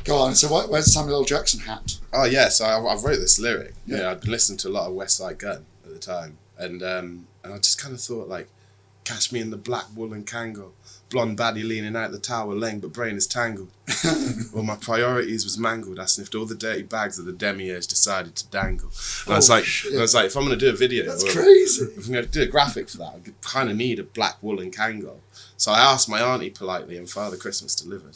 Go on. So where's Samuel L. Jackson hat? Oh yes, I wrote this lyric. Yeah. You know, I'd been listening to a lot of West Side Gun at the time, and I just kind of thought like, catch me in the black woolen Kangol, blonde baddie leaning out the tower lane, but brain is tangled. Well, my priorities was mangled. I sniffed all the dirty bags that the Demiurge decided to dangle. And I was like, if I'm going to do a video, that's crazy. If I'm going to do a graphic for that, I kind of need a black woolen Kangol. So I asked my auntie politely, and Father Christmas delivered.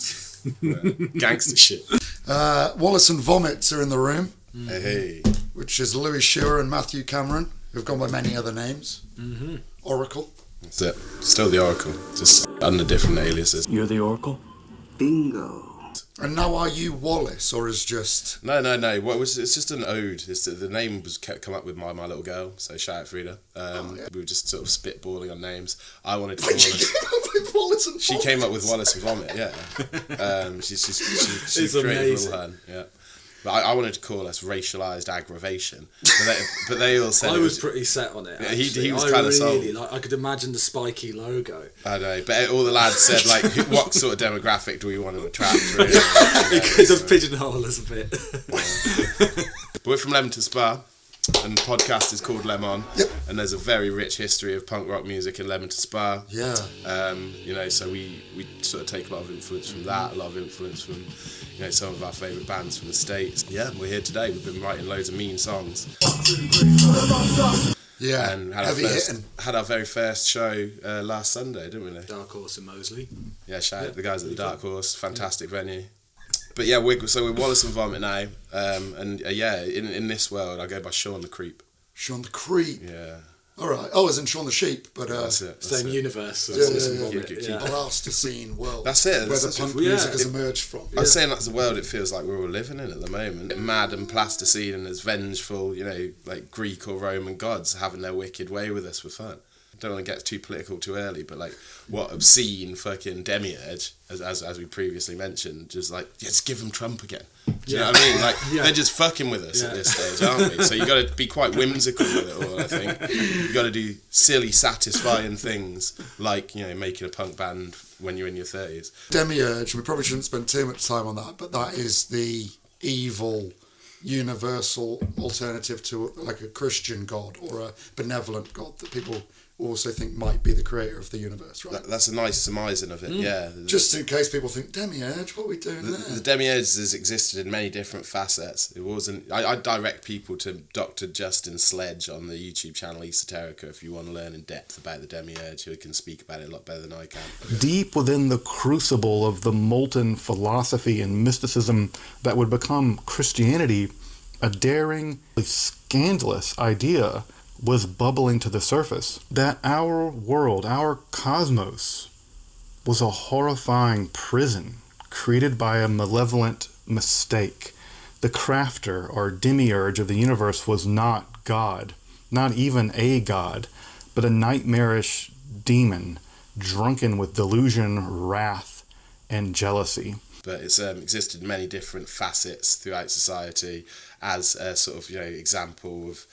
Gangster shit. Wallace and Vomit are in the room. Hey. Which is Louise Scheuer and Matthew Cameron, who've gone by many other names. Mm-hmm. Oracle. That's it. Still the Oracle, just under different aliases. You're the Oracle? Bingo. And now are you Wallace, or is just... No. It's just an ode. The name was come up with my little girl, so shout out Frida. We were just sort of spitballing on names. I wanted to call her... Wallace and Vomit. She came up with Wallace and Vomit, yeah. She created a little hun, yeah. But I wanted to call us racialised aggravation, but they all said I was pretty set on it. Yeah, he was kind of sold. Like, I could imagine the spiky logo. I know, but all the lads said like, what sort of demographic do we want to attract? Really? Because of pigeonhole us a bit. But we're from Leamington Spa, and the podcast is called Lemon. Yep. And there's a very rich history of punk rock music in Leamington Spa. Yeah. You know, so we sort of take a lot of influence from that, a lot of influence from, you know, some of our favourite bands from the States. Yeah, we're here today. We've been writing loads of mean songs. Yeah, and had our very first show last Sunday, didn't we? Dark Horse in Moseley. Yeah, shout out the guys at the Dark Horse, fantastic venue. But yeah, we're Wallace and Vomit now, and in this world I go by Sean the Creep. Sean the Creep. Yeah. All right. Oh, as in Sean the Sheep, but that's it. Same universe. Plasticine world. That's it. Where the punk music has emerged from. I'm saying that's the world it feels like we're all living in at the moment. Mad and plasticine and as vengeful, you know, like Greek or Roman gods having their wicked way with us for fun. Don't want to get too political too early, but like what obscene fucking Demiurge, as we previously mentioned, just like, just give them Trump again. Do you know what I mean? Like they're just fucking with us at this stage, aren't we? So you got to be quite whimsical with it all. I think you got to do silly, satisfying things like, you know, making a punk band when you're in your 30s. Demiurge. We probably shouldn't spend too much time on that, but that is the evil, universal alternative to like a Christian god or a benevolent god that people also think might be the creator of the universe, right? That's a nice surmising of it, yeah. Just in case people think, Demiurge, what are we doing there? The Demiurge has existed in many different facets. It wasn't... I direct people to Dr. Justin Sledge on the YouTube channel Esoterica if you want to learn in depth about the Demiurge, who can speak about it a lot better than I can. Deep within the crucible of the molten philosophy and mysticism that would become Christianity, a daring, scandalous idea was bubbling to the surface, that our world, our cosmos, was a horrifying prison created by a malevolent mistake. The crafter or demiurge of the universe was not God, not even a god, but a nightmarish demon drunken with delusion, wrath, and jealousy. But it's existed in many different facets throughout society as a sort of, you know, example of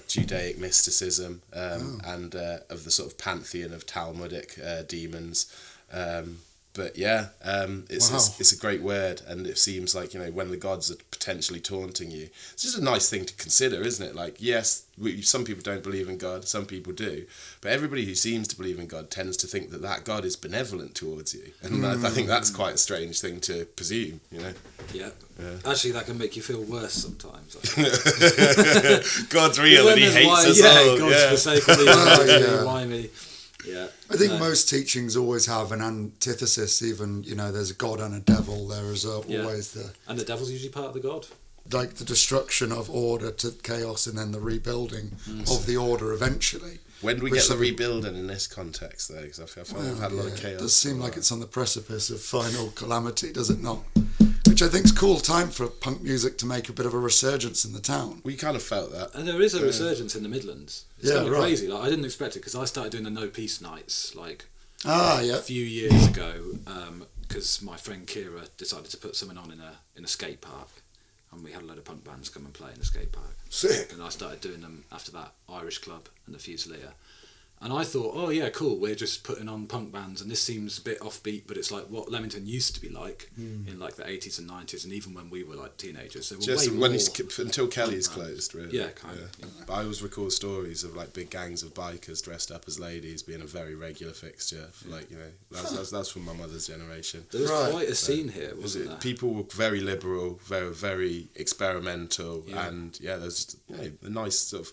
Judaic mysticism and of the sort of pantheon of Talmudic demons. But yeah, it's a great word, and it seems like, you know, when the gods are potentially taunting you, it's just a nice thing to consider, isn't it? Like, yes, some people don't believe in God, some people do, but everybody who seems to believe in God tends to think that God is benevolent towards you, and I think that's quite a strange thing to presume, you know. Yeah. Actually, that can make you feel worse sometimes. God's real and he hates us all. God's forsaken me, why me? Yeah. I think most teachings always have an antithesis, even, you know, there's a God and a devil, there is always the... And the devil's usually part of the God. Like the destruction of order to chaos and then the rebuilding of the order eventually. When do we get the rebuilding in this context, though? Because I feel like we've had a lot of chaos. It does seem like it's on the precipice of final calamity, does it not? Which I think is a cool time for punk music to make a bit of a resurgence in the town. We kind of felt that. And there is a resurgence in the Midlands. It's kind of crazy. Like, I didn't expect it, because I started doing the No Peace nights like a few years ago, because my friend Kira decided to put something on in a skate park, and we had a load of punk bands come and play in the skate park. Sick. And I started doing them after that, Irish Club and the Fusilier. And I thought, oh yeah, cool, we're just putting on punk bands, and this seems a bit offbeat, but it's like what Leamington used to be like in like the 80s and 90s, and even when we were like teenagers. There were Just way when more until Kelly's closed, really. Yeah, kind of. Yeah. But I always recall stories of like big gangs of bikers dressed up as ladies being a very regular fixture. For, like, you know, that's from my mother's generation. There was quite a scene here, wasn't there? People were very liberal, very experimental, and there's a nice sort of.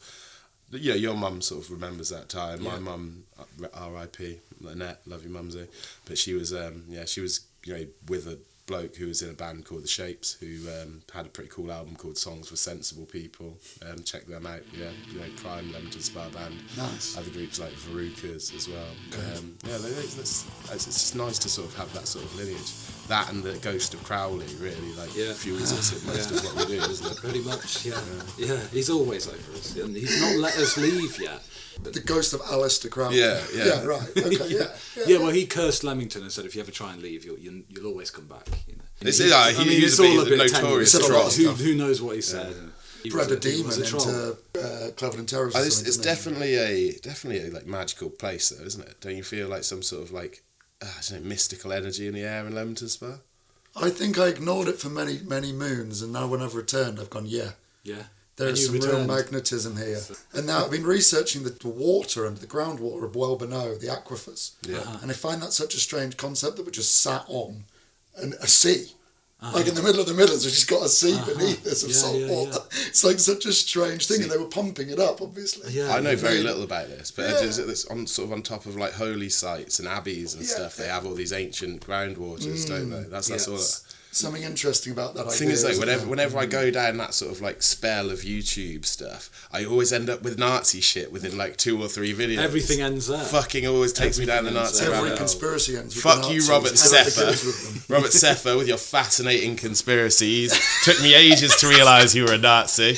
Yeah, your mum sort of remembers that time. My mum, R.I.P. Lynette, love you, mumsy. But she was, with a bloke who was in a band called The Shapes, who had a pretty cool album called Songs for Sensible People. Check them out. Yeah, prime Leamington Spa band. Nice. Other groups like Verucas as well. It's just nice to sort of have that sort of lineage. That and the Ghost of Crowley really fuels us at most of what we do, isn't it? Pretty much, yeah. He's always over us, and he's not let us leave yet. The Ghost of Alastair Crowley. Yeah, right. Okay, yeah. Well, he cursed Leamington and said, if you ever try and leave, you'll always come back. You know. He's a notorious troll. Who knows what he said? He bred a demon into Cleveland Terrace. It's definitely a like magical place, though, isn't it? Don't you feel like some sort of like mystical energy in the air in Leamington Spa? I think I ignored it for many, many moons, and now when I've returned, I've gone, yeah. There is some real magnetism here. And now I've been researching the water and the groundwater of Welbourneau, the aquifers. And I find that such a strange concept that we just sat on a sea. Like in the middle of the Midlands, we've just got a sea beneath this of salt water. It's like such a strange thing, and they were pumping it up, obviously. I know very little about this, but it's on top of like holy sites and abbeys and stuff. They have all these ancient groundwaters, don't they? That's all. Something interesting about that idea. The thing is, like, whenever I go down that sort of like spell of YouTube stuff, I always end up with Nazi shit within like 2 or 3 videos. Everything ends there. Fucking always takes me down the Nazi rabbit hole. Every conspiracy ends with Fuck you, Robert Sepehr. Robert Sepehr with your fascinating conspiracies. Took me ages to realise you were a Nazi.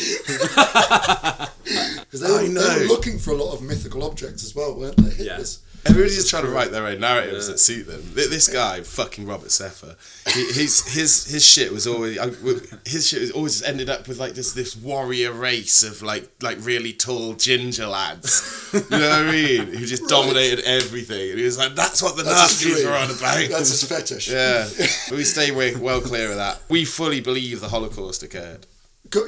Because they were looking for a lot of mythical objects as well, weren't they? Yes. Everybody's just trying to write their own narratives that suit them. This guy, fucking Robert Sepehr, his shit was always ended up with like this warrior race of like really tall ginger lads. You know what I mean? Who just dominated everything. And he was like, that's what the Nazis were on about. That's his fetish. Yeah, but we stay well clear of that. We fully believe the Holocaust occurred.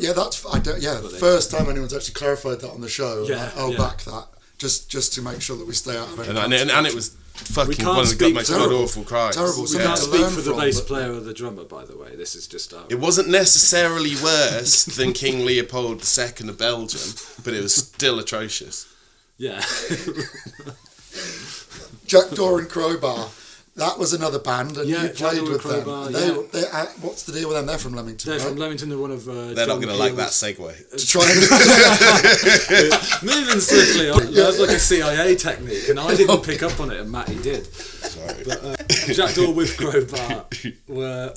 Yeah, the first time anyone's actually clarified that on the show. I'll back that. Just to make sure that we stay out of it. And it was fucking one of the most god-awful crimes. Terrible. We can't speak for the bass player or the drummer, by the way. This is just our... It wasn't necessarily worse than King Leopold II of Belgium, but it was still atrocious. Yeah. Jackdaw and Crowbar. That was another band, and you played with Crowbar, them. What's the deal with them? They're from Leamington. They're from Leamington. They're one of. They're not going to like that segue. To try and moving swiftly on. That's like a CIA technique, and I didn't pick up on it, and Matty did. Sorry. But Jackdaw with Crowbar were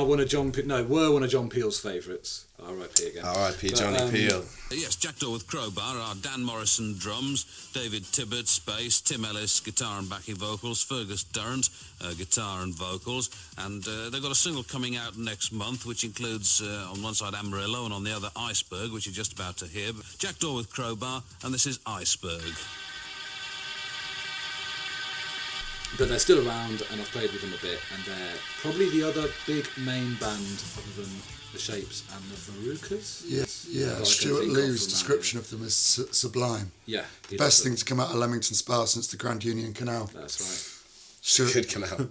one of John Peel's favourites. R.I.P. again. R.I.P. Johnny Peel. Yes, Jackdaw with Crowbar are Dan Morrison drums, David Tibbetts bass, Tim Ellis guitar and backing vocals, Fergus Durrant guitar and vocals, and they've got a single coming out next month which includes on one side Amarillo and on the other Iceberg, which you're just about to hear. Jackdaw with Crowbar, and this is Iceberg. But they're still around, and I've played with them a bit, and they're probably the other big main band other than the Shapes and the Verucas. Yeah. Stuart Liu's description of them is sublime. Yeah. The best thing to come out of Leamington Spa since the Grand Union Canal. That's right. Good canal.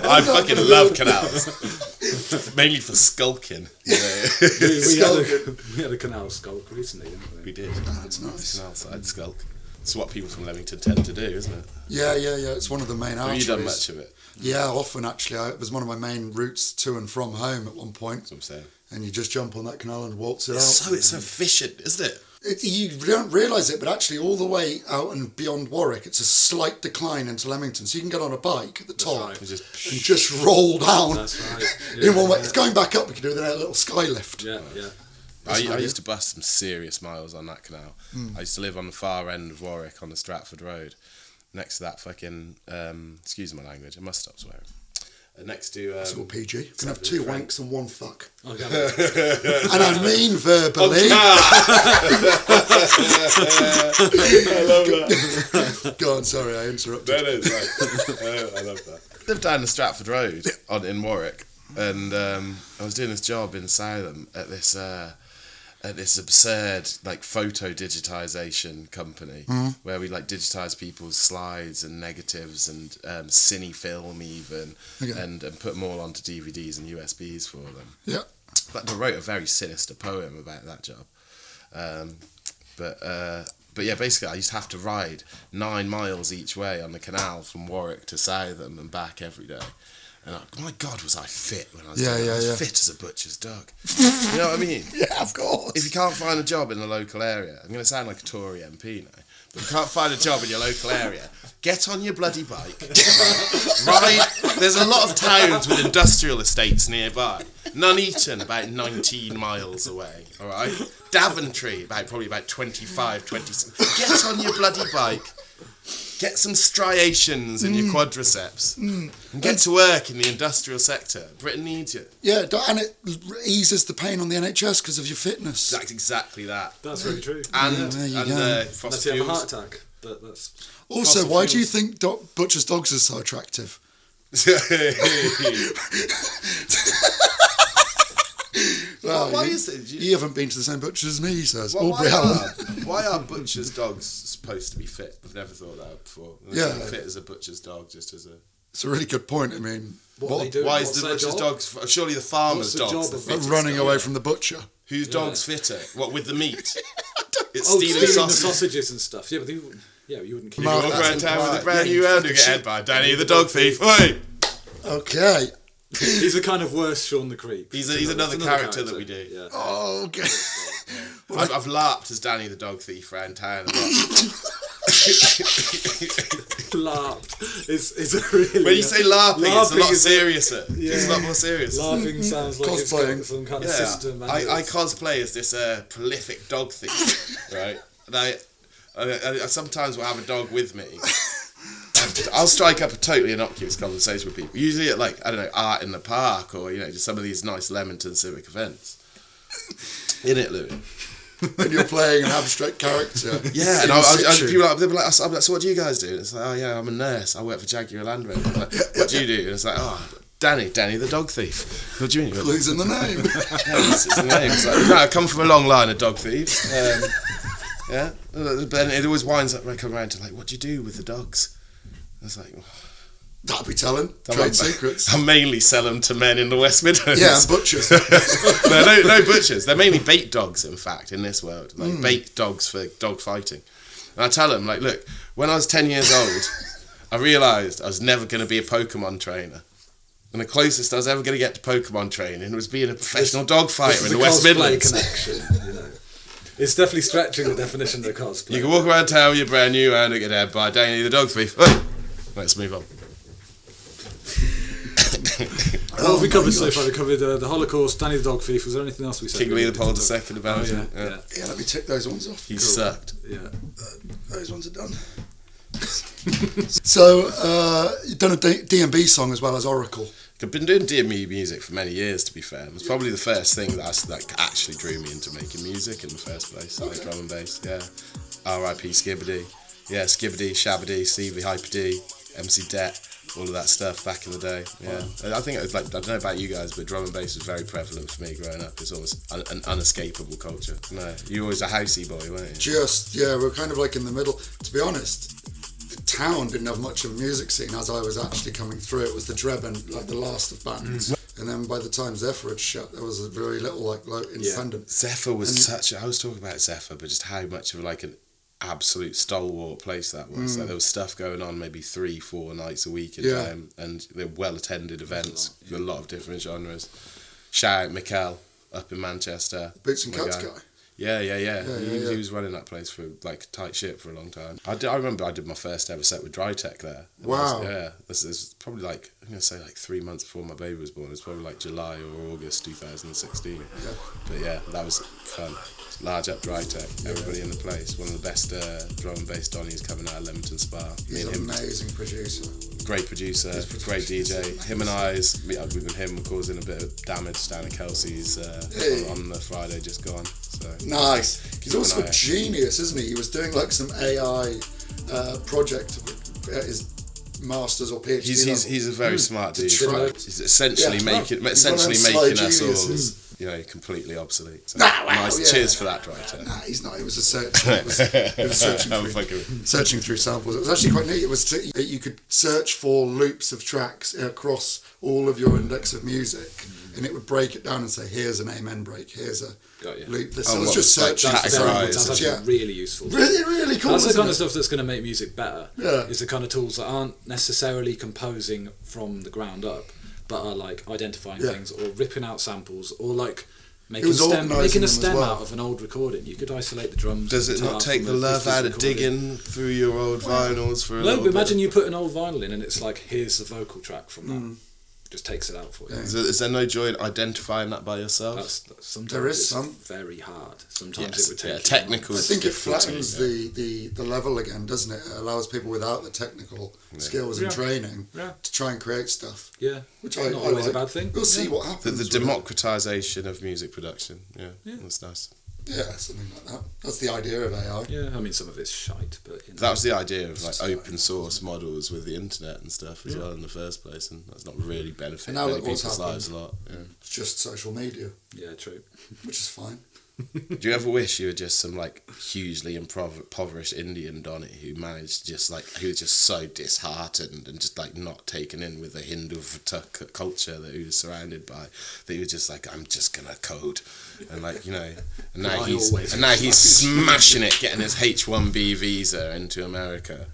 I fucking love canals. Mainly for skulking. We had a canal skulk recently, didn't we? We did. That's nice. Canal side skulk. It's what people from Leamington tend to do, isn't it? Yeah. It's one of the main arteries. Have you done much of it? Yeah, often actually. It was one of my main routes to and from home at one point. That's what I'm saying. And you just jump on that canal and waltz it out. It's so efficient, isn't it? You don't realise it, but actually all the way out and beyond Warwick, it's a slight decline into Leamington. So you can get on a bike at the top and just roll down. That's right. In one way. It's going back up, we can do a little sky lift. Yeah. I used to bust some serious miles on that canal. I used to live on the far end of Warwick on the Stratford Road, next to that fucking, excuse my language, I must stop swearing. next to... It's all PG. You can have 2 wanks and 1 fuck. Okay. And I mean verbally. I love that. Go on, sorry, I interrupted. No, it's right. I love that. I lived down the Stratford Road in Warwick, and I was doing this job in Salem at this absurd like photo digitization company where we like digitize people's slides and negatives and cine film even, and put them all onto DVDs and USBs for them. Yeah. But I wrote a very sinister poem about that job. But yeah, basically I used to have to ride 9 miles each way on the canal from Warwick to Southam and back every day. And my God, was I fit when I was doing that. I was fit as a butcher's dog. You know what I mean? Yeah, of course. If you can't find a job in the local area, I'm going to sound like a Tory MP now, but if you can't find a job in your local area, get on your bloody bike, ride. There's a lot of towns with industrial estates nearby. Nuneaton, about 19 miles away, all right? Daventry, probably about 25, 26. Get on your bloody bike. Get some striations in your quadriceps and get to work in the industrial sector. Britain needs you. Yeah, and it eases the pain on the NHS because of your fitness. That's exactly that. That's very true. And Unless fossil you have a fuels. heart attack. That's Also, why do you think butchers' dogs are so attractive? Well, why is it? You haven't been to the same butcher as me, he says. Well, why are butchers' dogs supposed to be fit? I've never thought that before. They're fit as a butcher's dog, just as a... It's a really good point. I mean, what why is the butcher's dogs... Surely the farmer's dogs the fittest running dog. away from the butcher. Whose dog's fitter? What, with the meat? It's stealing stealing the sausages and stuff. Yeah, but you wouldn't keep... You walk around town with a brand new hound and get head by Danny the dog thief. Oi! Okay. He's a kind of worse Sean the Creep. He's another character that we do. Yeah. Oh, okay. I've LARPed as Danny the dog thief around town a lot. LARPed is a really... When you say LARPing, it's a lot seriouser. It's a lot more serious. LARPing sounds like it's got some kind of system. I cosplay as this prolific dog thief, right? And I sometimes will have a dog with me. I'll strike up a totally innocuous conversation with people. Usually at art in the park or just some of these nice Leamington civic events. In it, Louis. When you're playing an abstract character. Yeah, and they'll be like, so what do you guys do? And it's like, oh yeah, I'm a nurse. I work for Jaguar Land Rover. Like, what do you do? And it's like, oh, Danny the dog thief. What do you mean? Clues in the name. It's the name. It's like, no, I come from a long line of dog thieves. Yeah, but then it always winds up when I come around to like, what do you do with the dogs? It's like, that'll be telling. Trade secrets. I mainly sell them to men in the West Midlands. Yeah, and butchers. no butchers. They're mainly bait dogs, in fact, in this world. Like bait dogs for dog fighting. And I tell them, like, look, when I was 10 years old, I realised I was never going to be a Pokemon trainer. And the closest I was ever going to get to Pokemon training was being a professional dog fighter in the West Midlands. Connection, It's definitely stretching the definition of cosplay. You can walk around town with your brand new hound and get head by Danny the dog thief. Hey! Let's move on. What have we covered so far? We covered the Holocaust, Danny the dog thief. Was there anything else we said? King Leopold II about it. Yeah, let me tick those ones off. He sucked. Yeah. Those ones are done. So, you've done a D&B song as well as Oracle. I've been doing D&B music for many years, to be fair. It was probably the first thing that actually drew me into making music in the first place, like drum and bass, yeah. R.I.P. Skibbity. Yeah, Skibbity, Shabbity, Stevie, Hyper D, MC Det, all of that stuff back in the day, yeah. Wow. I think it was like, I don't know about you guys, but drum and bass was very prevalent for me growing up. It's almost an unescapable culture. No, you were always a housey boy, weren't you? We're kind of like in the middle. To be honest, the town didn't have much of a music scene as I was actually coming through. It was the Drebben, like the last of bands. And then by the time Zephyr had shut, there was a very little independent. Zephyr was I was talking about Zephyr, but just how much of like an absolute stalwart place that was. Like there was stuff going on maybe 3-4 nights a week in time, and they're well attended events with a lot of different genres. Shout out Mikkel up in Manchester. Boots and Cats guy. Yeah. He was running that place for like tight ship for a long time. I remember I did my first ever set with DryTek there. Wow. This is probably like, I'm going to say like 3 months before my baby was born. It was probably like July or August 2016. Yeah. But yeah, that was fun. Large up DryTek, everybody in the place. One of the best drum and bass Donnies coming out of Leamington Spa. He's an amazing producer. Great producer, great DJ. Him and him causing a bit of damage down at Kelsey's on the Friday just gone. So nice. He's also a genius, isn't he? He was doing like some AI project at his master's or PhD. He's a very smart dude. He's essentially making us all, you know, completely obsolete. So cheers for that, DryTek. Nah, he's not. It was a search. It was searching through samples. It was actually quite neat. It was you could search for loops of tracks across all of your index of music, and it would break it down and say, "Here's an amen break. Here's a loop." So it's just searching. That's actually really useful. Really cool. That's the kind of stuff that's going to make music better. Yeah. Is the kind of tools that aren't necessarily composing from the ground up, but are like identifying things or ripping out samples or like making a stem out of an old recording. You could isolate the drums. Does it not take the love out of digging through your old vinyls for a little bit? Imagine you put an old vinyl in and it's like, here's the vocal track from that. Just takes it out for you. Is there no joy in identifying that by yourself? Sometimes there is very hard. Sometimes it would take technical. I think it flattens the level again, doesn't it? It allows people without the technical skills and training to try and create stuff. Yeah, which not always a bad thing. We'll see what happens. The democratisation of music production. Yeah, that's nice. Yeah, something like that. That's the idea of AI. Yeah, I mean, some of it's shite, but that was the idea of like open source models with the internet and stuff as well in the first place, and that's not really benefiting many people's lives a lot. Yeah. It's just social media. Yeah, true. Which is fine. Do you ever wish you were just some like hugely impoverished Indian Donny who managed who was just so disheartened and just like not taken in with the Hindu culture that he was surrounded by, that he was just like, I'm just gonna code, and like, you know, and now he's smashing it, getting his H-1B visa into America,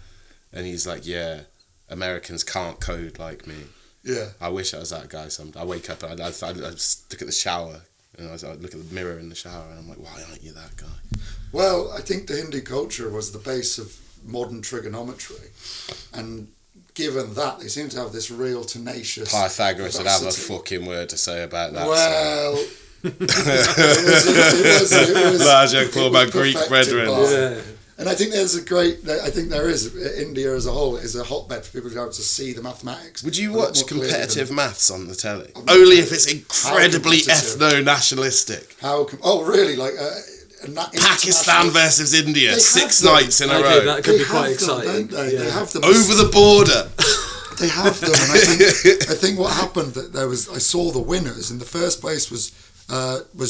and he's like, yeah, Americans can't code like me. Yeah. I wish I was that guy. I wake up and I look at the shower. And I look at the mirror in the shower and I'm like, why aren't you that guy? Well, I think the Hindu culture was the base of modern trigonometry. And given that, they seem to have this real tenacious Pythagoras would have a fucking word to say about that. Well, so. it was larger club our Greek brethren. Yeah. And I think there is, India as a whole is a hotbed for people to be able to see the mathematics. Would you watch competitive maths on the telly? Only if it's incredibly ethno-nationalistic. Oh, really? Like Pakistan versus India, 6 nights in a row. That could be quite exciting. Don't they? Yeah. They have them over the border. They have them, and I think what happened that I saw the winners. In the first place was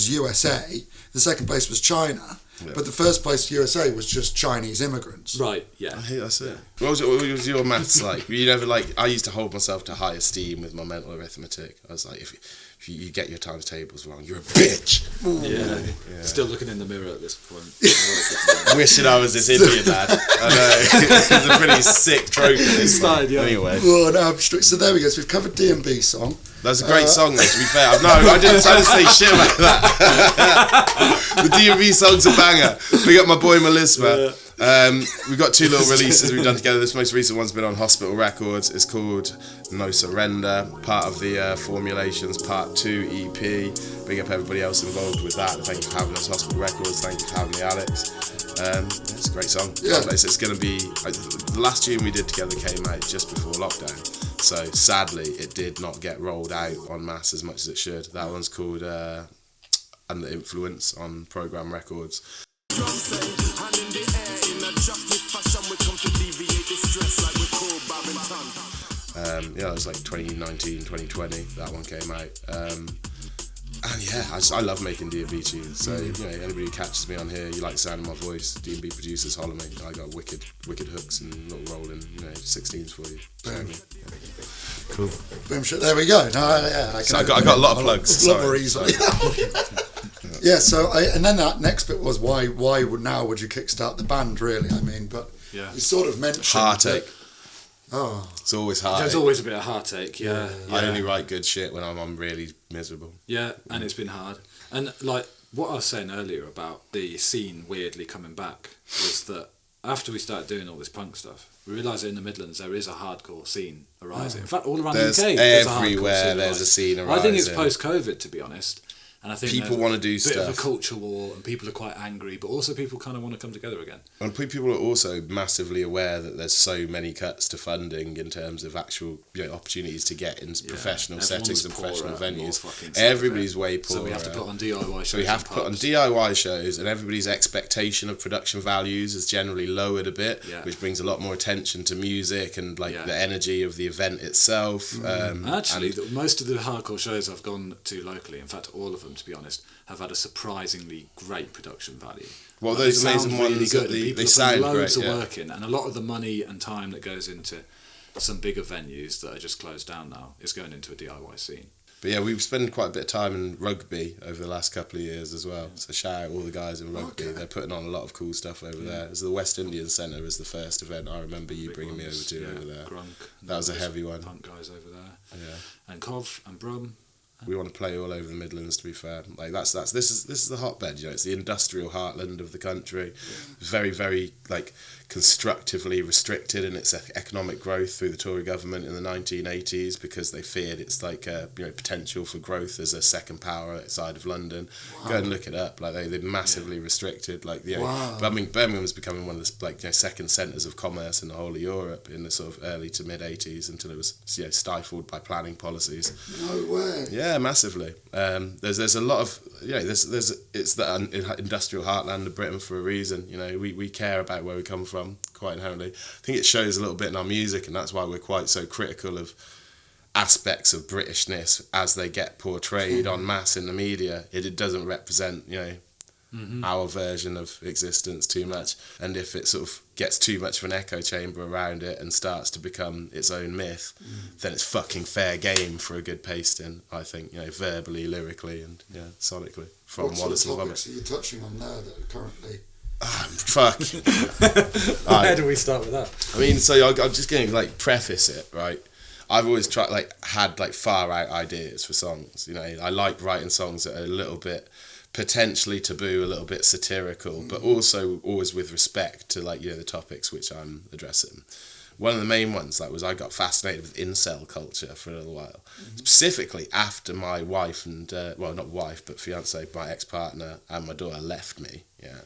USA. The second place was China. Yeah. But the first place USA was just Chinese immigrants. Right, yeah. I think that's it. What was your maths like? You never I used to hold myself to high esteem with my mental arithmetic. I was like, if you get your times tables wrong, you're a bitch. Yeah. Still looking in the mirror at this point. Wishing I was this Indian lad. I know. It's a pretty sick trope. Anyway. Well, no, so there we go. So we've covered D&B song. That's a great song, though, to be fair. No, I didn't say shit about that. The D&B song's a banger. We got my boy Melisma. We've got 2 little releases we've done together. This most recent one's been on Hospital Records. It's called No Surrender, part of the Formulations Part 2 EP. Big up everybody else involved with that. Thank you for having us, Hospital Records. Thank you for having me, Alex. It's a great song. Yeah. It's going to be... the last tune we did together came out just before lockdown. So sadly, it did not get rolled out en masse as much as it should. That one's called Under Influence on Program Records. It was like 2019, 2020, that one came out. And yeah, I love making D&B tunes. So anybody who catches me on here, you like the sound of my voice, D&B producers, holler me. I got wicked hooks and little rolling 16s for you. Cool. Boom shit. There we go. I got a lot of plugs. A lot more easily. Yeah. So and then that next bit was why would you kickstart the band? Really, I mean, but you sort of mentioned heartache. It's always heartache. There's always a bit of heartache. Yeah. I only write good shit when I'm really miserable. Yeah, and it's been hard. And like what I was saying earlier about the scene weirdly coming back was that after we started doing all this punk stuff, we realised that in the Midlands there is a hardcore scene arising. In fact, all around the UK, there's everywhere there's a scene arising. I think it's post-COVID, to be honest. And I think people want to do stuff. Bit of a culture war, and people are quite angry, but also people kind of want to come together again. And people are also massively aware that there's so many cuts to funding in terms of actual opportunities to get in professional settings and professional venues. Everybody's way poorer. So we have to put on DIY shows. So we have to put on DIY shows, and everybody's expectation of production values is generally lowered a bit, which brings a lot more attention to music and the energy of the event itself. Actually, most of the hardcore shows I've gone to locally, in fact all of them, to be honest, have had a surprisingly great production value. Well, those amazing ones, really good. They sound loads great, of work in, and a lot of the money and time that goes into some bigger venues that are just closed down now is going into a DIY scene. But yeah, we've spent quite a bit of time in rugby over the last couple of years as well. So shout out all the guys in rugby. They're putting on a lot of cool stuff over there. It was the West Indian Centre was the first event I remember you bringing me over to over there. Grunk, that was a heavy one. Punk guys over there. Yeah. And Cov and Brum. We want to play all over the Midlands, to be fair. Like this is the hotbed, it's the industrial heartland of the country. It's very, very constructively restricted in its economic growth through the Tory government in the 1980s because they feared its potential for growth as a second power outside of London. Wow. Go and look it up. They massively restricted. Birmingham's becoming one of the second centres of commerce in the whole of Europe in the sort of early to mid 80s until it was stifled by planning policies. No way. Yeah, massively. There's a lot of it's the industrial heartland of Britain for a reason. We care about where we come from quite inherently. I think it shows a little bit in our music, and that's why we're quite so critical of aspects of Britishness as they get portrayed en masse in the media. It doesn't represent our version of existence too much, and if it sort of gets too much of an echo chamber around it and starts to become its own myth, then it's fucking fair game for a good pasting, I think, verbally, lyrically and sonically from Wallace and Vomit. What sort of topics are you touching on there that are currently... Fuck. Where do we start with that? I mean, so I'm just going to preface it, right? I've always had far out ideas for songs. I like writing songs that are a little bit potentially taboo, a little bit satirical, but also always with respect to the topics which I'm addressing. One of the main ones was I got fascinated with incel culture for a little while, specifically after my wife and not wife but fiance, my ex-partner and my daughter left me. Yeah,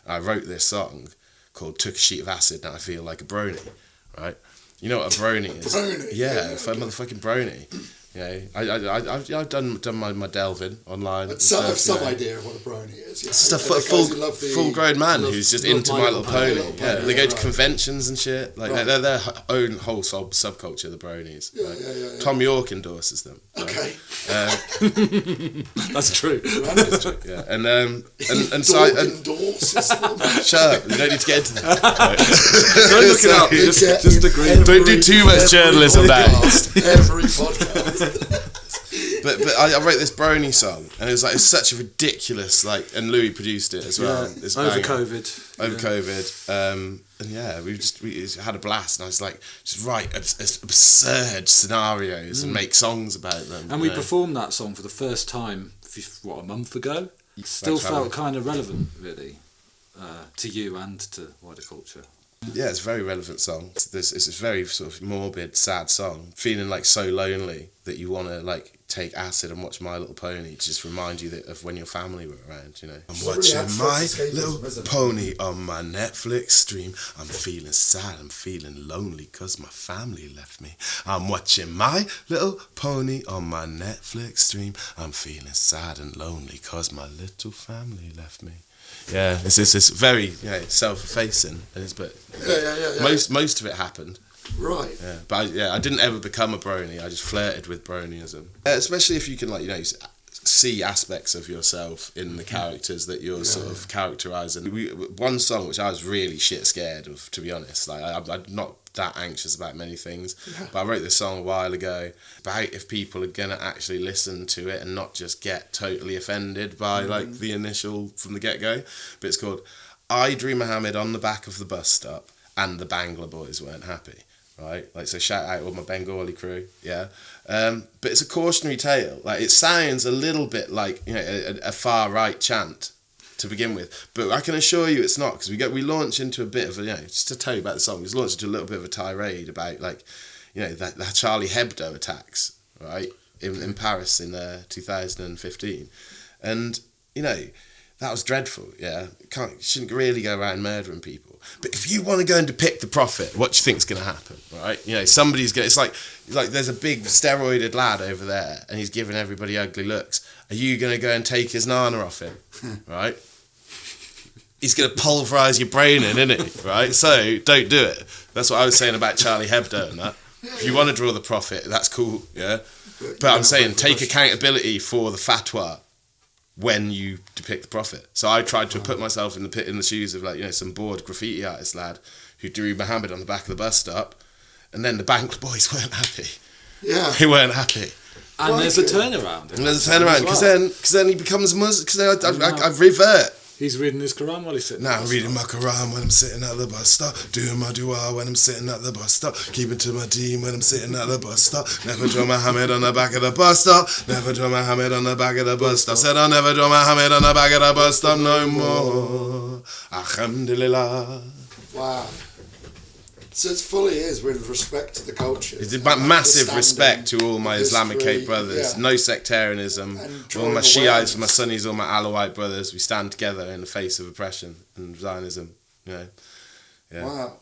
I wrote this song called "Took a Sheet of Acid Now I Feel Like a Brony." Right, you know what a brony is? Brony. Yeah, a motherfucking brony. I've done my delving online. I have some idea of what a brony is. Yeah. It's just a full-grown man who's just into My Little Pony. Yeah, they go to conventions and shit. They're their own whole subculture, the bronies. Yeah. Tom York endorses them. Okay. That's true. Yeah, and so endorses them. Shut up. You don't need to get into that. Don't look it up. Just agree. Don't do too much journalism now. Every podcast. But I wrote this brony song, and it was it's such a ridiculous and Louis produced it as well. Over COVID. And we just had a blast, and I was just write absurd scenarios and make songs about them. And we performed that song for the first time a month ago. It still felt kind of relevant, really, to you and to wider culture. Yeah, it's a very relevant song. It's a very sort of morbid, sad song. Feeling so lonely that you want to take acid and watch My Little Pony to just remind you of when your family were around. I'm watching My Little Pony on my Netflix stream. I'm feeling sad. I'm feeling lonely because my family left me. I'm watching My Little Pony on my Netflix stream. I'm feeling sad and lonely because my little family left me. Yeah, it's very self-effacing, but most of it happened. Right. Yeah, but I didn't ever become a brony. I just flirted with bronyism, especially if you can see aspects of yourself in the characters that you're sort of characterising. One song which I was really shit scared of, to be honest. I'm not that anxious about many things, but I wrote this song a while ago about if people are gonna actually listen to it and not just get totally offended by the initial from the get-go. But it's called "I Drew Mohammed on the back of the bus stop and the Bangla boys weren't happy." right? Like, so shout out all my Bengali crew, yeah. But it's a cautionary tale. Like, it sounds a little bit like, you know, a far right chant to begin with, but I can assure you it's not, because we launch into a bit of a, you know, just to tell you about the song, we launched into a little bit of a tirade about, like, you know, the Charlie Hebdo attacks, right, in Paris in 2015, and, you know, that was dreadful, yeah. Shouldn't really go around murdering people. But if you want to go and depict the prophet, what do you think's going to happen, right? You know, somebody's going to... It's like there's a big steroided lad over there and he's giving everybody ugly looks. Are you going to go and take his nana off him, right? He's going to pulverise your brain in, isn't he, right? So, don't do it. That's what I was saying about Charlie Hebdo and that. If you want to draw the prophet, that's cool, yeah? But I'm saying take accountability for the fatwa when you depict the prophet. So I tried to put myself in the shoes of, like, you know, some bored graffiti artist lad who drew Muhammad on the back of the bus stop, and then the Bank boys weren't happy. Yeah, they weren't happy. And there's a turnaround. And there's a turnaround because then he becomes Muslim. Because I revert. He's reading his Quran while he's sitting. Now I'm reading my Quran when I'm sitting at the bus stop. Doing my dua when I'm sitting at the bus stop. Keeping to my team when I'm sitting at the bus stop. Never draw Muhammad on the back of the bus stop. Never draw Muhammad on the back of the bus stop. Said I'll never draw Muhammad on the back of the bus stop no more. Alhamdulillah. Wow. So it fully is with respect to the culture. It's about massive respect to all my Islamic brothers. Yeah. No sectarianism. All my Shiites, my Sunnis, all my Alawite brothers. We stand together in the face of oppression and Zionism. You know? Yeah. Wow.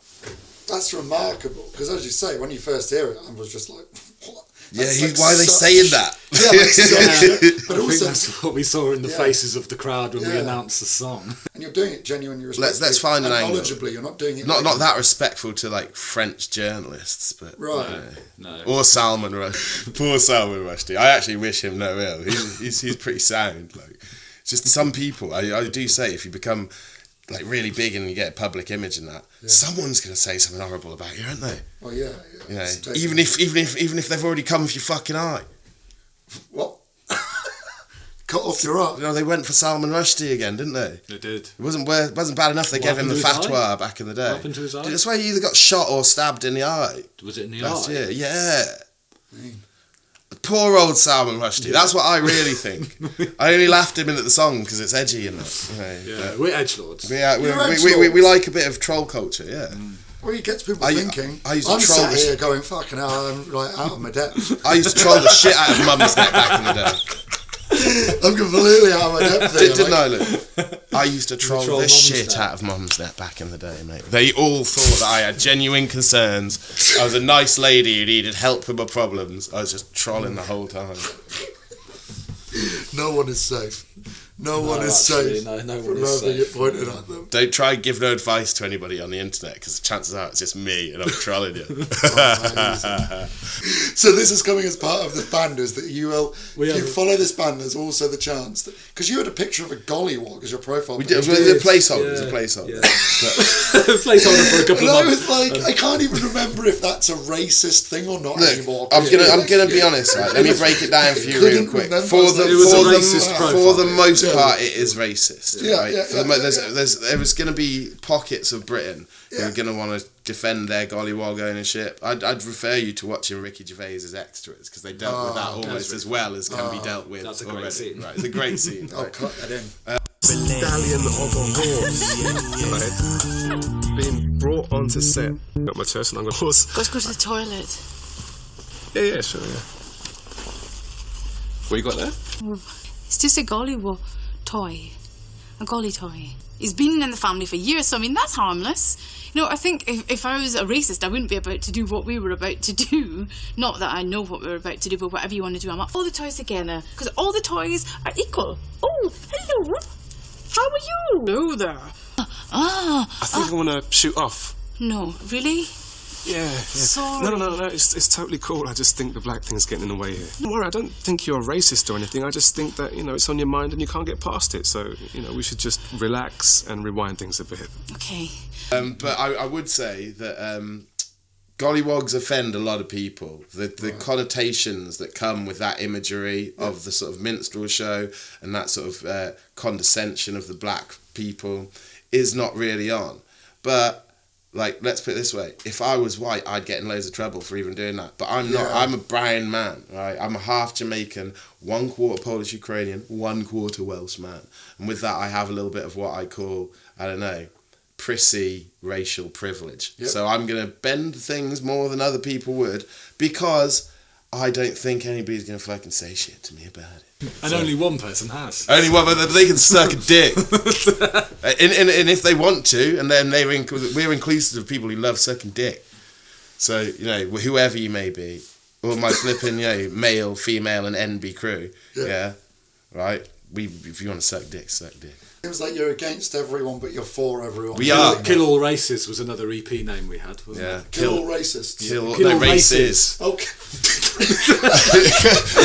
That's remarkable. Because as you say, when you first hear it, I was just like, what? Why are they saying that? Yeah, but also, I think that's what we saw in the faces of the crowd when we announced the song. And you're doing it genuinely respectfully. Let's find an angle. You're not doing it. Not that respectful to, like, French journalists, but no. Or Salman Rushdie. Poor Salman Rushdie. I actually wish him no ill. He's pretty sound. Like, just some people. I do say, if you become, like, really big and you get a public image and that, someone's going to say something horrible about you, aren't they? Oh yeah. You know, even if they've already come for your fucking eye. What? Cut off your eye? You know, they went for Salman Rushdie again, didn't they? They did. It wasn't bad enough they gave him the fatwa back in the day. What happened to his eye? That's why he either got shot or stabbed in the eye. Was it in the last eye? year? Yeah. Poor old Salman Rushdie. That's what I really think. I only laughed him in at the song because it's edgy and that. You know, we're edgelords. We like a bit of troll culture, yeah. Well, it gets people thinking. I'm sat here going, fucking hell, I'm like out of my depth. I used to troll the shit out of Mum's Net back in the day. I'm completely out of my depth. Didn't I, Luke? I used to troll the shit out of Mum's Net back in the day, mate. They all thought that I had genuine concerns. I was a nice lady who needed help with my problems. I was just trolling the whole time. No one is safe. No one is safe. No one is safe. Pointed at them. Don't try and give no advice to anybody on the internet, because chances are it's just me and I'm trolling you. So this is coming as part of the band, is that you will, if you follow this band, there's also the chance that, because you had a picture of a gollywog as your profile. We did. It was a placeholder. It was a placeholder. Yeah. Placeholder for a couple of months. I was like, I can't even remember if that's a racist thing or not anymore. I'm gonna be honest, right? Let me break it down for you real quick. For the most part, it is racist. There was going to be pockets of Britain who are going to want to defend their gollywog ownership. I'd refer you to watching Ricky Gervais's Extras, because they dealt with that almost as well as can be dealt with. That's a great scene. Right, it's a great scene. I'll cut that in. Stallion of a horse, right? Being brought onto set. Got my chest and I'm going, horse. Let's go to the toilet. Yeah, sure, yeah. What you got there? It's just a gollywog toy. A golly toy. He's been in the family for years, so I mean, that's harmless. You know, I think if I was a racist, I wouldn't be about to do what we were about to do. Not that I know what we were about to do, but whatever you want to do, I'm up for all the toys together. Because all the toys are equal. Oh, hello. How are you? Hello there. I think I want to shoot off. No, really? Yeah. Sorry. No, it's totally cool. I just think the black thing's getting in the way here. Don't worry, I don't think you're a racist or anything. I just think that, it's on your mind and you can't get past it. So, we should just relax and rewind things a bit. Okay. But I would say that gollywogs offend a lot of people. The connotations that come with that imagery of the sort of minstrel show and that sort of condescension of the black people is not really on. But like, let's put it this way. If I was white, I'd get in loads of trouble for even doing that. But I'm not. I'm a brown man, right? I'm a half Jamaican, 1/4 Polish Ukrainian, 1/4 Welsh man. And with that, I have a little bit of what I call, I don't know, prissy racial privilege. Yep. So I'm going to bend things more than other people would, because I don't think anybody's going to fucking say shit to me about it. And so, only one person has. Only one, but they can suck a dick. and if they want to, and then we're inclusive of people who love sucking dick. So, you know, whoever you may be, or my flipping, you know, male, female, and NB crew, right? If you want to suck dick, suck dick. Seems like you're against everyone, but you're for everyone. We are. Kill All Races was another EP name we had, wasn't it? Kill All Racists. Kill All Races. Okay.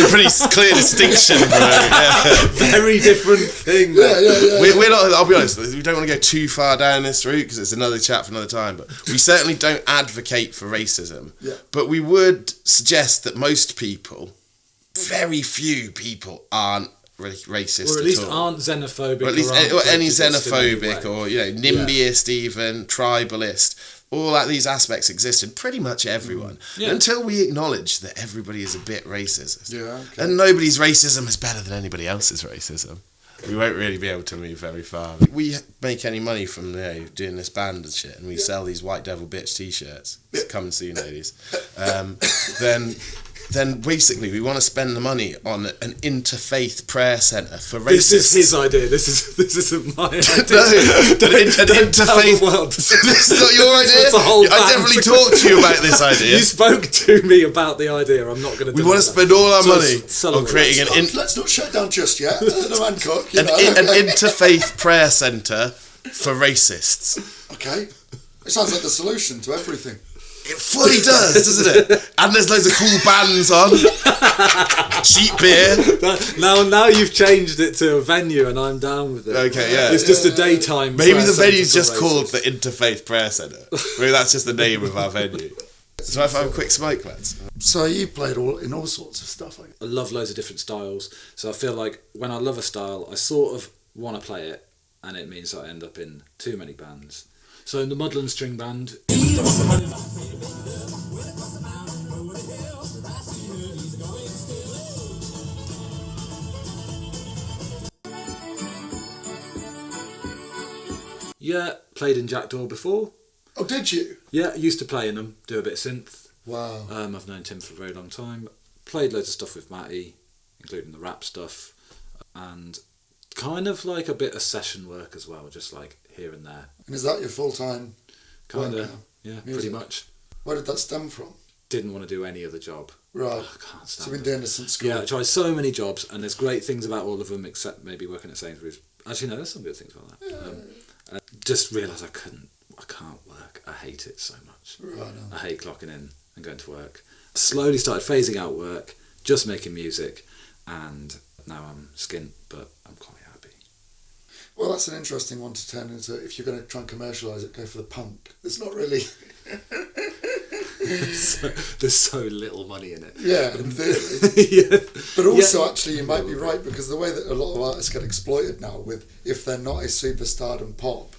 Pretty clear distinction, bro. Yeah. Very different thing. We're not. I'll be honest. We don't want to go too far down this route because it's another chat for another time. But we certainly don't advocate for racism. Yeah. But we would suggest that most people, very few people, aren't racist, or at least aren't xenophobic, or at least any xenophobic, or you know, NIMBYist, even tribalist. All like these aspects exist in pretty much everyone until we acknowledge that everybody is a bit racist. And nobody's racism is better than anybody else's racism. We won't really be able to move very far. We make any money from doing this band and shit, and we sell these White Devil Bitch t-shirts. Come soon, ladies. Then basically we want to spend the money on an interfaith prayer centre for racists. This is his idea. This isn't my idea. An interfaith. This is not your idea. I definitely talked to you about this idea. You spoke to me about the idea. I'm not going to. We want to spend all our money on creating let's not shut down just yet. An interfaith prayer centre for racists. Okay, it sounds like the solution to everything. It fully does, doesn't it? And there's loads of cool bands on. Cheap beer. Now you've changed it to a venue, and I'm down with it. Okay, yeah. It's just a daytime. Maybe the venue's just called the Interfaith Prayer Centre. Maybe that's just the name of our venue. So if I have a quick smoke, lads. So you played in all sorts of stuff. I love loads of different styles. So I feel like when I love a style, I sort of want to play it, and it means that I end up in too many bands. So in the Midlands String Band. Yeah, played in Jackdaw before. Oh, did you? Yeah, used to play in them, do a bit of synth. Wow. I've known Tim for a very long time. Played loads of stuff with Matty, including the rap stuff, and kind of like a bit of session work as well, just like here and there. And is that your full-time kind of, yeah, music? Pretty much. Where did that stem from? Didn't want to do any other job. Right. I can't stand it. So you've been doing this since school? Yeah, I tried so many jobs, and there's great things about all of them, except maybe working at Sainsbury's. Actually, no, there's some good things about that. I just realised I can't work. I hate it so much. Right. I hate clocking in and going to work. Slowly started phasing out work, just making music, and now I'm skint, but I'm quite happy. Well, that's an interesting one to turn into. If you're going to try and commercialise it, go for the punk. It's not really. There's so little money in it. Yeah, in theory. Yeah. But also, actually, you might be right, because the way that a lot of artists get exploited now, if they're not a superstardom pop,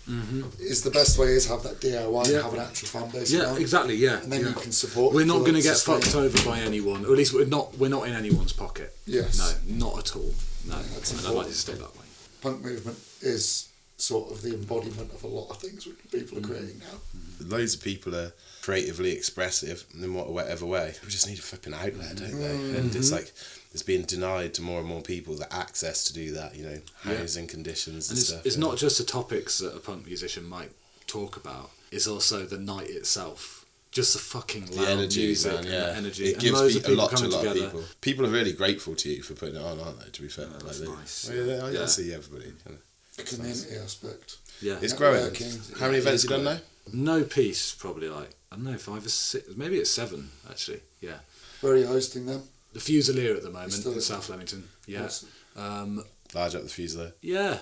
is the best way is have that DIY and have an actual fan base. Yeah, exactly. Yeah, and then you can support. We're not going to get fucked over by anyone, or at least we're not in anyone's pocket. Yes. No, not at all. No, that's and I'd like to stay that way. Punk movement is sort of the embodiment of a lot of things which people are creating now. Loads of people are creatively expressive in whatever way. We just need a flipping outlet, don't they? And it's like it's being denied to more and more people the access to do that, housing conditions and stuff. It's not just the topics that a punk musician might talk about, it's also the night itself. Just the fucking loud energy, music, man, and the energy. It gives a lot to a lot of people. People are really grateful to you for putting it on, aren't they, to be fair? That's nice. I see everybody. The community aspect. Yeah. It's growing. How many events have you done now? No piece, probably like, I don't know, 5 or 6, maybe it's 7 actually, yeah. Where are you hosting them? The Fusilier at the moment in South Leamington, yeah. Awesome. Large up the Fusilier. Yeah.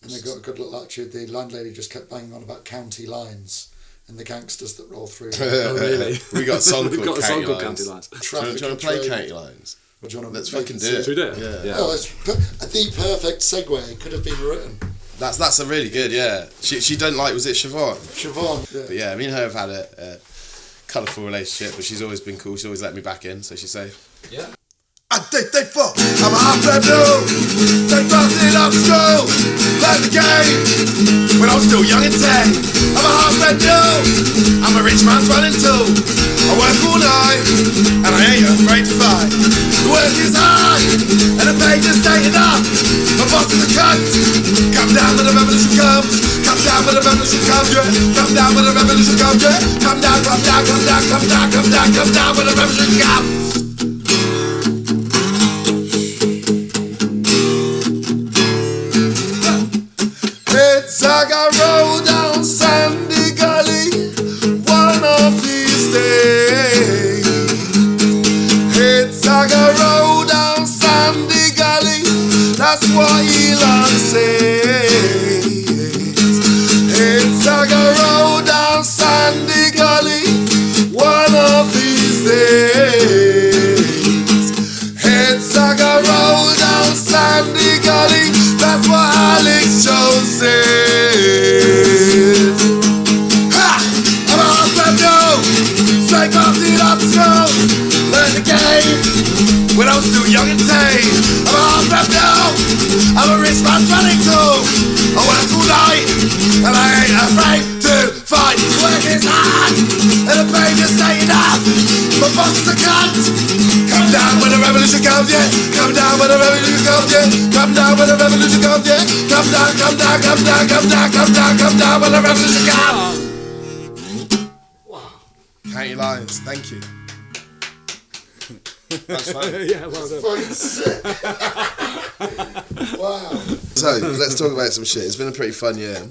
And they got a good little attitude. The landlady just kept banging on about county lines and the gangsters that roll through. Oh, really? We got a song called County Lines. Do you want to play County Lines? Let's fucking do it. Should we do it? Yeah. Oh, the perfect segue could have been written. That's a really good, yeah. She don't like, was it Siobhan? Siobhan, yeah. But yeah, me and her have had a colourful relationship, but she's always been cool. She's always let me back in, so she's safe. Yeah. I'm a half-bred blue. They busted up school. Learned the game when I was still young and tame. I'm a half-bred blue. I'm a rich man's running tool. I work all night and I ain't afraid to fight. The work is hard and the pay just ain't enough. My boss is a cunt. Come down when the revolution comes. Come down when the revolution comes, yeah. Come down when the revolution comes, yeah. Come down, come down, come down, come down, come down, come down when the revolution comes. I got rolled down Sandy Gully one of these days. It's I got rolled down Sandy Gully, that's what Elon says. It's I got rolled down Sandy Gully one of these days. It's I got rolled down Sandy Gully, that's what Alex Jones says. Straight off the school, learned the game when I was still young and tame. I'm a half-bred now, I'm a rich man's running tool. I work all night and I ain't afraid to fight. Work is hard and the pay just ain't enough. My boss is a cunt. Come down when the revolution comes, yeah. Come down when the revolution comes, yeah. Come down when the revolution comes, yeah. Come down, come down, come down, come down, come down, come down when the revolution comes. County Lines, thank you. That's fun. Yeah, well done. Fucking sick. Wow. So let's talk about some shit. It's been a pretty fun year.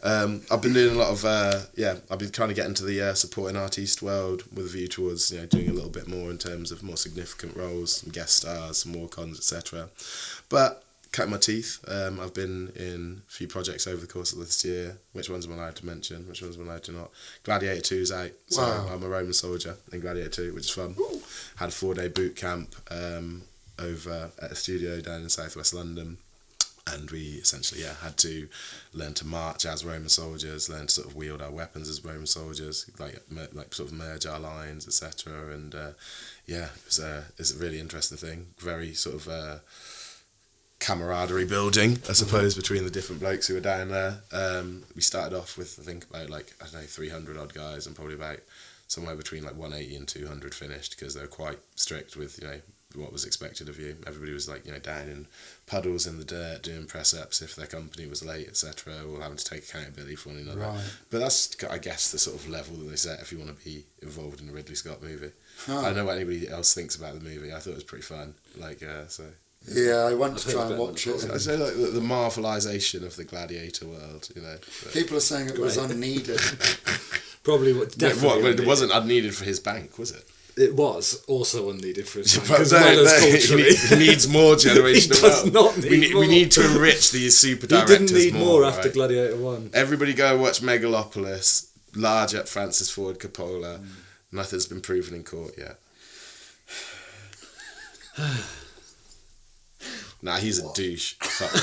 I've been doing a lot of I've been trying to get into the supporting artist world with a view towards doing a little bit more in terms of more significant roles, some guest stars, some more cons, etc. But cut my teeth. I've been in a few projects over the course of this year. Which ones am I allowed to mention? Which ones am I allowed to not? Gladiator 2 is out. So wow. I'm a Roman soldier in Gladiator 2, which is fun. Ooh. Had a 4-day boot camp over at a studio down in southwest London. And we essentially had to learn to march as Roman soldiers, learn to sort of wield our weapons as Roman soldiers, like sort of merge our lines, etc. And it's a really interesting thing. Very sort of camaraderie building, I suppose, between the different blokes who were down there. We started off with, I think, about 300 odd guys, and probably about somewhere between 180 and 200 finished, because they were quite strict with what was expected of you. Everybody was down in puddles in the dirt doing press ups if their company was late, etc., or having to take accountability for one another. Right. But that's, I guess, the sort of level that they set if you want to be involved in a Ridley Scott movie. Huh. I don't know what anybody else thinks about the movie. I thought it was pretty fun. Yeah, I went to try and watch it. I say the Marvelisation of the Gladiator world, People are saying it was unneeded. Probably it wasn't unneeded for his bank, was it? It was also unneeded for his bank. He needs more generational wealth. Not need more. We need to enrich these super directors more. He didn't need more after Gladiator 1. Everybody go watch Megalopolis, large at Francis Ford Coppola. Nothing's been proven in court yet. Nah, he's a douche. Fuck him.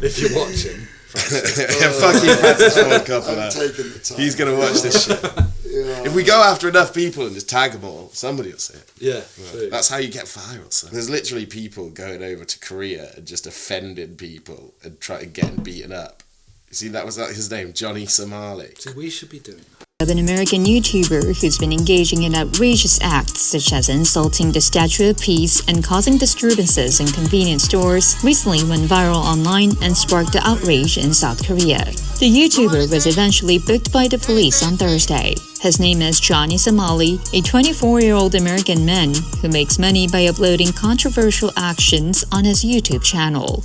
If you're watching, fuck you, Francis Ford Coppola. He's gonna watch this shit. Yeah. If we go after enough people and just tag them all, somebody will see it. Yeah, right. That's how you get viral. So. There's literally people going over to Korea and just offending people and getting beaten up. You see, that was his name, Johnny Somali. So we should be doing that. Of an American YouTuber who's been engaging in outrageous acts such as insulting the Statue of Peace and causing disturbances in convenience stores, recently went viral online and sparked the outrage in South Korea. The YouTuber was eventually booked by the police on Thursday. His name is Johnny Somali, a 24-year-old American man who makes money by uploading controversial actions on his YouTube channel.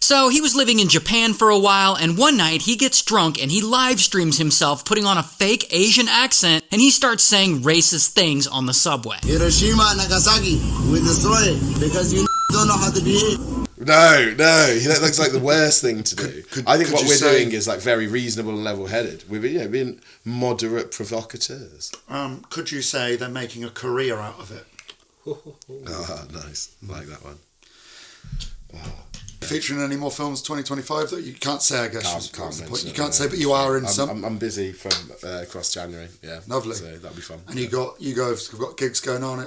So he was living in Japan for a while, and one night he gets drunk and he live streams himself putting on a fake Asian accent, and he starts saying racist things on the subway. Hiroshima and Nagasaki, we destroy it because you don't know how to behave. No, that looks like the worst thing to do. I think what we're doing is very reasonable and level-headed. We're being moderate provocateurs. Could you say they're making a career out of it? Oh, nice. I like that one. Oh. featuring any more films 2025 that you can't say? I guess you can't say, but you are in some. I'm busy from across January. Yeah, lovely. So that'll be fun. And you guys have got gigs going on.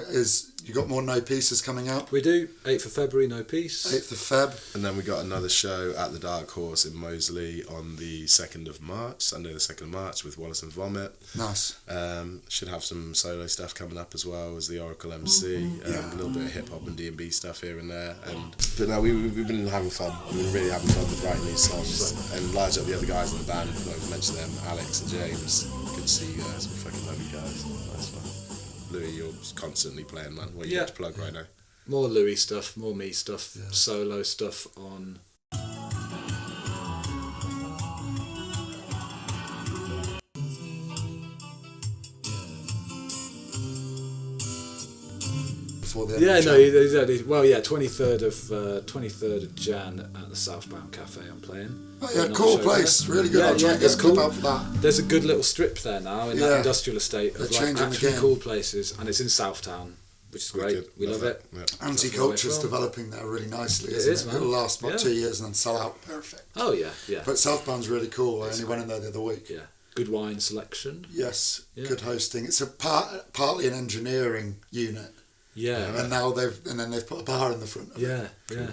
You got more No Pieces coming out? We do. 8th of February, No Peace. 8th of Feb. And then we got another show at the Dark Horse in Moseley on the 2nd of March, Sunday the 2nd of March, with Wallace and Vomit. Nice. Should have some solo stuff coming up as well as the Oracle MC. A little bit of hip hop and D&B stuff here and there. But no, we've been having fun. We've been really having fun with writing these songs and large up the other guys in the band. Like I mentioned them, Alex and James. Good to see you guys. We fucking love you guys. Nice fun. Louis, you're constantly playing, man. What you got to plug right now? More Louis stuff, more me stuff, solo stuff on. Before the 23rd of Jan at the Southbound Cafe. I'm playing. Oh, yeah, cool place, there. Really good. I'll try and get a clip out for that. There's a good little strip there now in that industrial estate of like actually cool places, and it's in Southtown, which is great. We love it. Yeah. Anti-culture's developing there really nicely. Isn't it? It'll last about 2 years and then sell out. Perfect. Oh yeah. But Southbound's really cool. I only went in there the other week. Yeah. Good wine selection. Yes. Yeah. Good hosting. It's partly an engineering unit. Yeah. And now they've put a bar in the front of it. Yeah.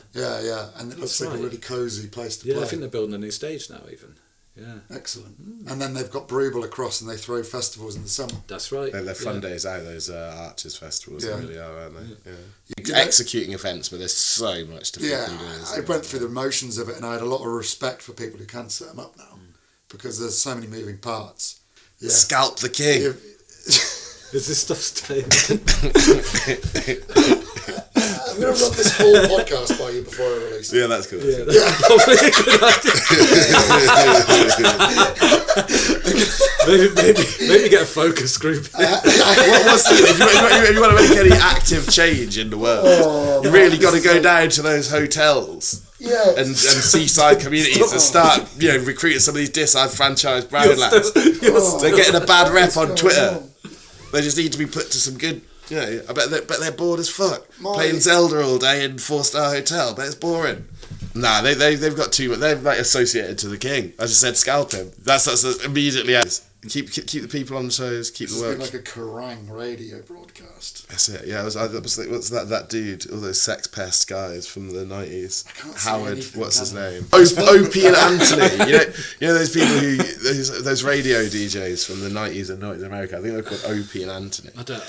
And it looks like a really cosy place to play. Yeah, I think they're building a new stage now even. Yeah. Excellent. And then they've got Brewball across and they throw festivals in the summer. That's right. They're fun days out, those Archers festivals. They really are, aren't they? Yeah. Executing events, but there's so much to fucking do. I went through the motions of it and I had a lot of respect for people who can set them up now because there's so many moving parts. Yeah. Scalp the king. Is this stuff staying? I'm going to run this whole podcast by you before I release it. Yeah, that's cool. Yeah, that's probably a good idea. maybe get a focus group. If you want to make any active change in the world, you really got to go down to those hotels. Yeah. And seaside communities and start, recruiting some of these disenfranchised brown lads. They're getting a bad rep on Twitter. They just need to be put to some good. I bet they're bored as fuck. Playing Zelda all day in 4-star hotel, but it's boring. Nah, they've got too much. They're like associated to the king. I just said scalp him. That's immediately. Keep the people on the shows. Keep the work. It's like a Kerrang radio broadcast. That's it. Yeah, what's that dude? All those sex pest guys from the 90s. Howard, what's his name? Opie and Anthony. You know those people those radio DJs from the 90s in North America. I think they're called Opie and Anthony. I don't.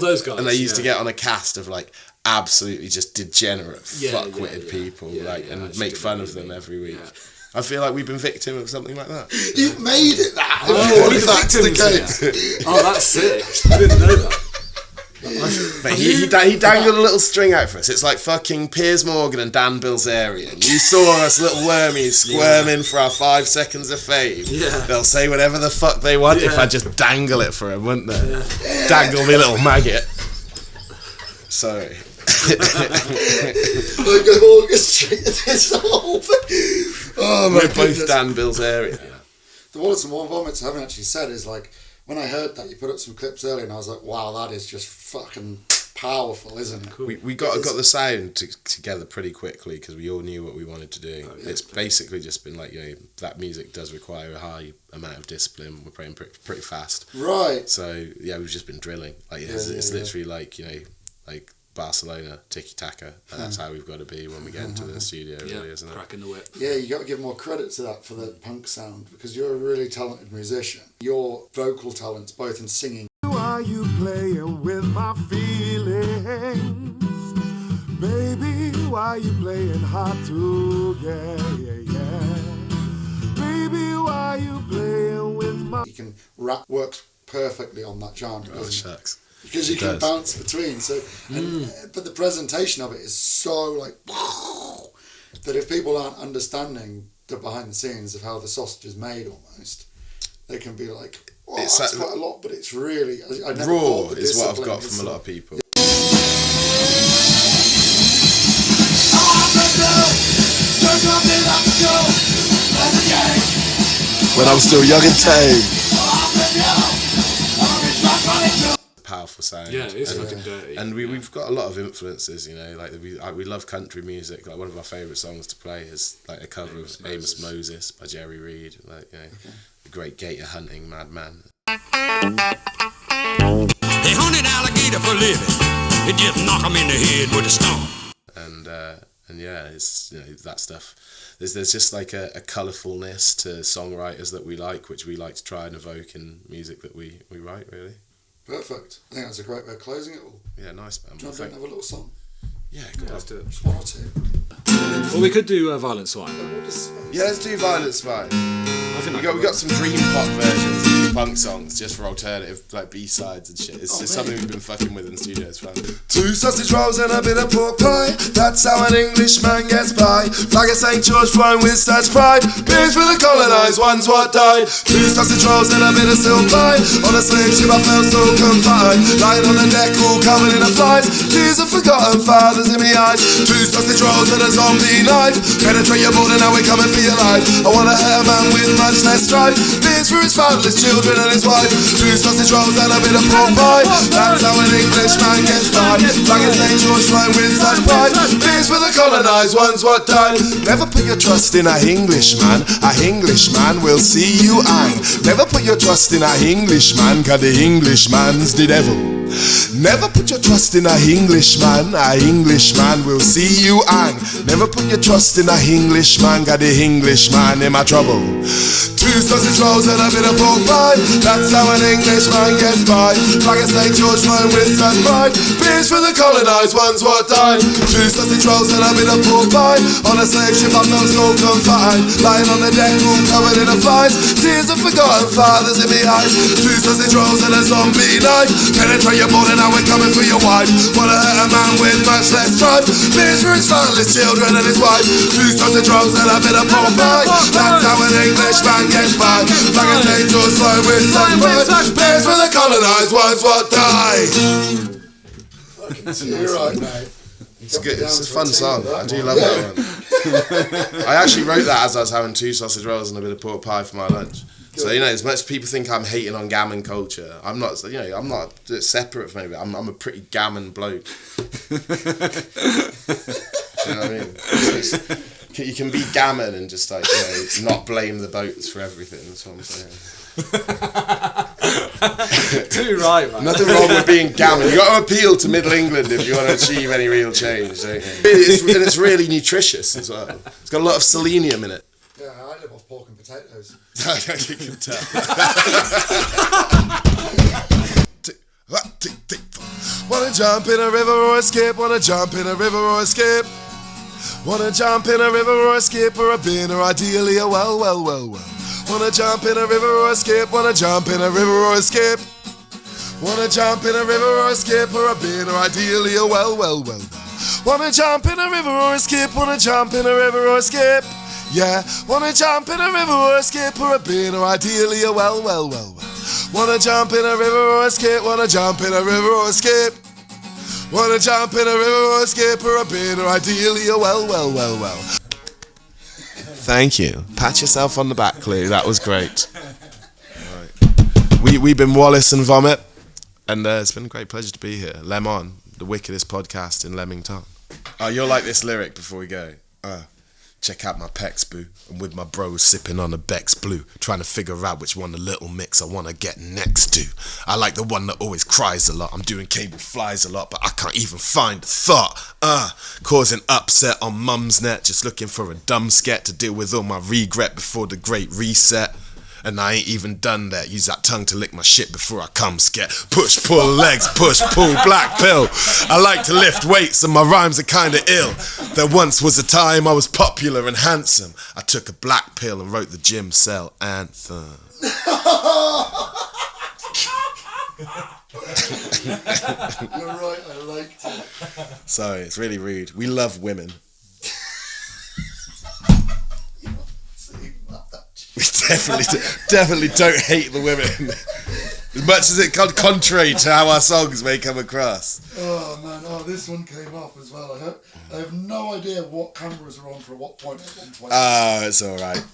Those guys. And they used to get on a cast of like absolutely just degenerate, fuck-witted people, and make fun of them every week. Yeah. I feel like we've been victim of something like that. You've made it that. If that's the case. Oh, that's sick. I didn't know that. But he dangled a little string out for us. It's like fucking Piers Morgan and Dan Bilzerian. You saw us little wormies squirming for our 5 seconds of fame. Yeah. They'll say whatever the fuck they want if I just dangle it for them, wouldn't they? Yeah. Dangle me little maggot. Sorry. Like I've orchestrated this whole thing. Oh my goodness. We're both Dan Bilzerian. The Wallace and Vomit I haven't actually said is like, when I heard that, you put up some clips earlier and I was like, wow, that is just fucking powerful, isn't it? Cool. We got the sound together pretty quickly because we all knew what we wanted to do. It's basically just been like, that music does require a high amount of discipline. We're playing pretty fast. Right. So, we've just been drilling. Like it's literally like, like Barcelona, tiki-taka. That's how we've got to be when we get into the studio, really, isn't it? Cracking the whip. Yeah, you got to give more credit to that for the punk sound because you're a really talented musician. Your vocal talents, both in singing. Why you playing with my feelings? Baby, why you playing hard to get? Baby, why you playing with my... You can rap works perfectly on that genre, doesn't it? Shucks. Because you can bounce between, but the presentation of it is so like that if people aren't understanding the behind the scenes of how the sausage is made, almost they can be like, "Oh, that's quite a lot," but it's really I never raw is what I've got from a lot of people. When I'm still young and tame. Powerful sound. Yeah, it is fucking dirty. And we've got a lot of influences, you know, like we love country music. Like one of our favourite songs to play is like a cover of Amos Moses by Jerry Reed, like, you know, the great gator hunting madman. They hunted alligator for living. It just knock 'em in the head with a stone. And yeah, it's, you know, that stuff. There's just like a colourfulness to songwriters that we like, which we like to try and evoke in music that we write, really. Perfect. I think that's a great way of closing it all. Yeah, nice, man. Do you want to have a little song? Yeah, good. Let's do it. Just one or two. Well, we could do Violent Swine. Yeah, let's do Violent Swine. I think we got some dream pop versions of punk songs just for alternative, like B-sides and shit. It's just something we've been fucking with in the studio. It's fun. 2 sausage rolls and a bit of pork pie. That's how an Englishman gets by. Flag of St. George flying with such pride. Beers for the colonised ones what died. 2 sausage rolls and a bit of silk pie. On a slave ship I felt so confined. Lying on the deck all covered in a flies. Tears of forgotten fathers in me eyes. 2 sausage rolls and a zombie knife. Penetrate your border, now we're coming for your life. I want a hair man with much less strife. Beers for his fatherless children and his wife. 2 sausage rolls and a bit of pork pie. That's how an Englishman gets by. Flag of St. George flying with such pride. Beers for the colonised ones what died. Never put your trust in a Englishman. A Englishman will see you hang. Never put your trust in a Englishman, 'cause the Englishman's the devil. Never put your trust in a Englishman. A Englishman will see you hang. Never put your trust in a Englishman, 'cause the Englishman in my trouble. 2 sausage rolls and a bit of pork pie. That's how an Englishman gets by. Flag of St. George flying with such pride. Beers for the colonised ones what died. 2 sausage rolls and a bit of pork pie. On a slave ship I felt so confined. Lying on the deck all covered in a flies. Tears of forgotten fathers in me eyes. 2 sausage rolls and a zombie knife. Penetrate your border, now we're coming for your wife. Wanna hurt a man with much less strife. Beers for his fatherless children and his wife. 2 sausage rolls and a bit of pork pie. That's how an Englishman gets by. Flag of St. George flying with such pride. Beers for the colonised ones what die. You're right, mate. It's good. It's a fun song. I do love that one. I actually wrote that as I was having 2 sausage rolls and a bit of pork pie for my lunch. So, you know, as much as people think I'm hating on gammon culture, I'm not. You know, I'm not separate from maybe. I'm a pretty gammon bloke. Do you know what I mean? You can be gammon and just like, you know, not blame the boats for everything. That's what I'm saying. Too right, man. Nothing wrong with being gammon. You got to appeal to Middle England if you want to achieve any real change, don't you? And it's really nutritious as well. It's got a lot of selenium in it. Yeah, I live off pork and potatoes. You can tell. Wanna jump in a river or escape? Wanna jump in a river or escape? Wanna jump in a river or escape, or a bin, or ideally a well. Wanna jump in a river or escape? Wanna jump in a river or escape? Wanna jump in a river or escape, or a bin, or ideally a well. Wanna jump in a river or escape? Wanna jump in a river or escape? Yeah, wanna jump in a river or escape, or a bin, or ideally a well. Wanna jump in a river or escape? Wanna jump in a river or escape? Wanna jump in a river or escape, or a bin, or ideally a well. Thank you. Pat yourself on the back, Cleo. That was great. Right. We've been Wallace and Vomit, and it's been a great pleasure to be here. Lemon, the wickedest podcast in Leamington. Oh, you'll like this lyric before we go. Check out my pecs, boo. I'm with my bros sipping on a Beck's Blue, trying to figure out which one the little mix I want to get next to. I like the one that always cries a lot. I'm doing cable flies a lot, but I can't even find a thought. Causing upset on mum's net, just looking for a dumb scat to deal with all my regret before the great reset. And I ain't even done that. Use that tongue to lick my shit before I come scat. Push, pull legs, push, pull, black pill. I like to lift weights and my rhymes are kinda ill. There once was a time I was popular and handsome. I took a black pill and wrote the gym cell anthem. You're right, I liked it. Sorry, it's really rude. We love women. We definitely don't hate the women. As much as it contrary to how our songs may come across. Oh man, this one came off as well. I have no idea what cameras are on for what point at one point. It's alright.